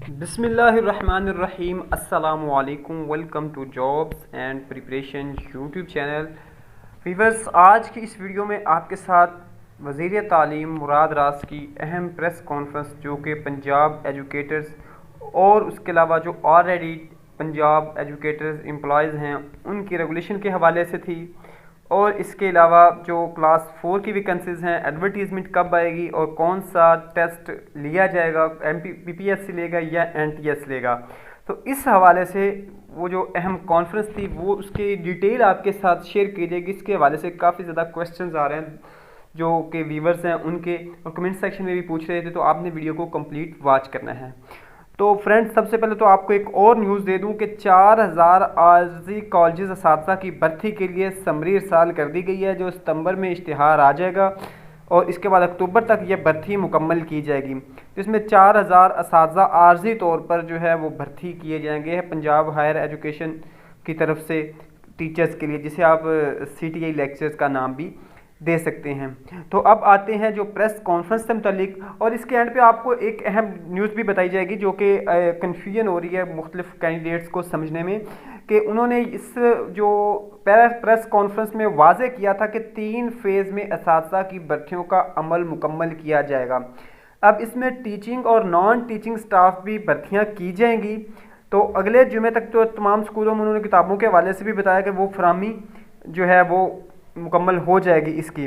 بسم اللہ الرحمن الرحیم، السلام علیکم، welcome to jobs and preparation YouTube channel. Viewers, آج کی اس ویڈیو میں آپ کے ساتھ وزیر تعلیم مراد راز کی اہم پریس کانفرنس جو کہ پنجاب ایجوکیٹرز اور اس کے علاوہ جو آلریڈی پنجاب ایجوکیٹرز امپلائیز ہیں ان کی ریگولیشن کے حوالے سے تھی، اور اس کے علاوہ جو کلاس 4 کی ویکنسیز ہیں، ایڈورٹیزمنٹ کب آئے گی اور کون سا ٹیسٹ لیا جائے گا، پی پی ایس سی لے گا یا این ٹی ایس لے گا، تو اس حوالے سے وہ جو اہم کانفرنس تھی وہ اس کی ڈیٹیل آپ کے ساتھ شیئر کی جائے گی۔ اس کے حوالے سے کافی زیادہ کویسچنز آ رہے ہیں جو کہ ویورز ہیں ان کے، اور کمنٹ سیکشن میں بھی پوچھ رہے تھے، تو آپ نے ویڈیو کو کمپلیٹ واچ کرنا ہے۔ تو فرینڈز، سب سے پہلے تو آپ کو ایک اور نیوز دے دوں کہ 4000 عارضی کالجز اساتذہ کی بھرتی کے لیے سمری ارسال کر دی گئی ہے، جو ستمبر میں اشتہار آ جائے گا اور اس کے بعد اکتوبر تک یہ بھرتی مکمل کی جائے گی، جس میں 4000 اساتذہ عارضی طور پر جو ہے وہ بھرتی کیے جائیں گے پنجاب ہائر ایجوکیشن کی طرف سے ٹیچرز کے لیے، جسے آپ سی ٹی آئی لیکچرز کا نام بھی دے سکتے ہیں۔ تو اب آتے ہیں جو پریس کانفرنس سے متعلق، اور اس کے اینڈ پہ آپ کو ایک اہم نیوز بھی بتائی جائے گی جو کہ کنفیوژن ہو رہی ہے مختلف کینڈیڈیٹس کو سمجھنے میں، کہ انہوں نے اس جو پریس کانفرنس میں واضح کیا تھا کہ 3 فیز میں اساتذہ کی بھرتیوں کا عمل مکمل کیا جائے گا۔ اب اس میں ٹیچنگ اور نان ٹیچنگ سٹاف بھی بھرتیاں کی جائیں گی، تو اگلے جمعے تک تو تمام اسکولوں میں انہوں نے کتابوں کے حوالے سے بھی بتایا کہ وہ فراہمی جو ہے وہ مکمل ہو جائے گی اس کی۔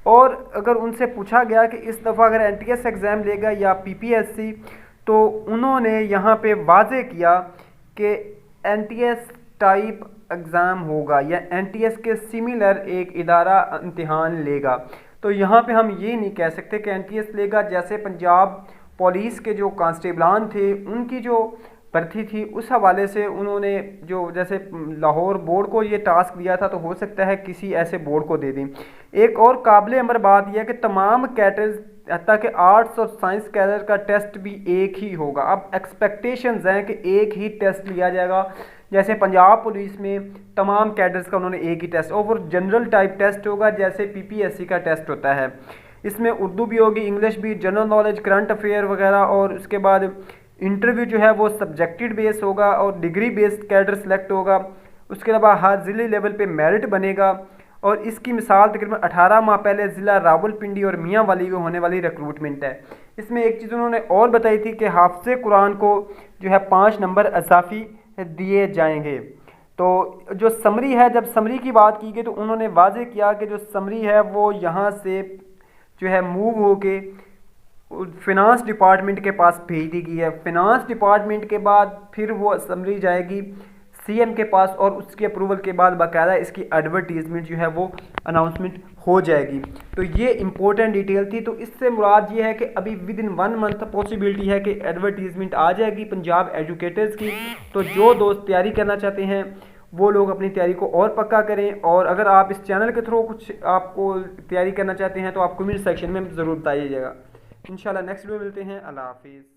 اور اگر ان سے پوچھا گیا کہ اس دفعہ اگر این ٹی ایس ایگزام لے گا یا پی پی ایس سی، تو انہوں نے یہاں پہ واضح کیا کہ N T S type exam ہوگا یا این ٹی ایس کے سملر ایک ادارہ امتحان لے گا۔ تو یہاں پہ ہم یہ نہیں کہہ سکتے کہ این ٹی ایس لے گا، جیسے پنجاب پولیس کے جو کانسٹیبلان تھے ان کی جو بھرتی تھی اس حوالے سے انہوں نے جو جیسے لاہور بورڈ کو یہ ٹاسک دیا تھا، تو ہو سکتا ہے کسی ایسے بورڈ کو دے دیں۔ ایک اور قابل امر بات یہ ہے کہ تمام کیڈرز حتیٰ کہ آرٹس اور سائنس کیڈر کا ٹیسٹ بھی ایک ہی ہوگا۔ اب ایکسپیکٹیشنز ہیں کہ ایک ہی ٹیسٹ لیا جائے گا، جیسے پنجاب پولیس میں تمام کیڈرز کا انہوں نے ایک ہی ٹیسٹ، اور وہ جنرل ٹائپ ٹیسٹ ہوگا جیسے پی پی ایس سی کا ٹیسٹ ہوتا ہے۔ اس میں اردو بھی ہوگی، انگلش بھی، جنرل نالج، کرنٹ افیئر وغیرہ، اور اس کے بعد انٹرویو جو ہے وہ سبجیکٹڈ بیس ہوگا اور ڈگری بیسڈ کیڈر سلیکٹ ہوگا۔ اس کے علاوہ ہر ضلعی لیول پہ میرٹ بنے گا، اور اس کی مثال تقریباً 18 ماہ پہلے ضلع راولپنڈی اور میاں والی میں ہونے والی ریکروٹمنٹ ہے۔ اس میں ایک چیز انہوں نے اور بتائی تھی کہ حافظ قرآن کو جو ہے 5 نمبر اضافی دیے جائیں گے۔ تو جو سمری ہے، جب سمری کی بات کی گئی تو انہوں نے واضح کیا کہ جو سمری ہے وہ یہاں سے جو ہے موو ہو کے فنانس ڈپارٹمنٹ کے پاس بھیج دی گئی ہے۔ فنانس ڈپارٹمنٹ کے بعد پھر وہ سمری جائے گی سی ایم کے پاس، اور اس کے اپروول کے بعد باقاعدہ اس کی ایڈورٹیزمنٹ جو ہے وہ اناؤنسمنٹ ہو جائے گی۔ تو یہ امپورٹنٹ ڈیٹیل تھی۔ تو اس سے مراد یہ ہے کہ ابھی ود ان 1 منتھ پاسبلٹی ہے کہ ایڈورٹیزمنٹ آ جائے گی پنجاب ایجوکیٹرز کی۔ تو جو دوست تیاری کرنا چاہتے ہیں وہ لوگ اپنی تیاری کو اور پکا کریں، اور اگر آپ اس چینل کے تھرو کچھ آپ کو تیاری کرنا چاہتے ہیں تو آپ کمنٹ سیکشن میں ضرور بتائیے گا۔ انشاءاللہ نیکسٹ ویڈیو ملتے ہیں۔ اللہ حافظ۔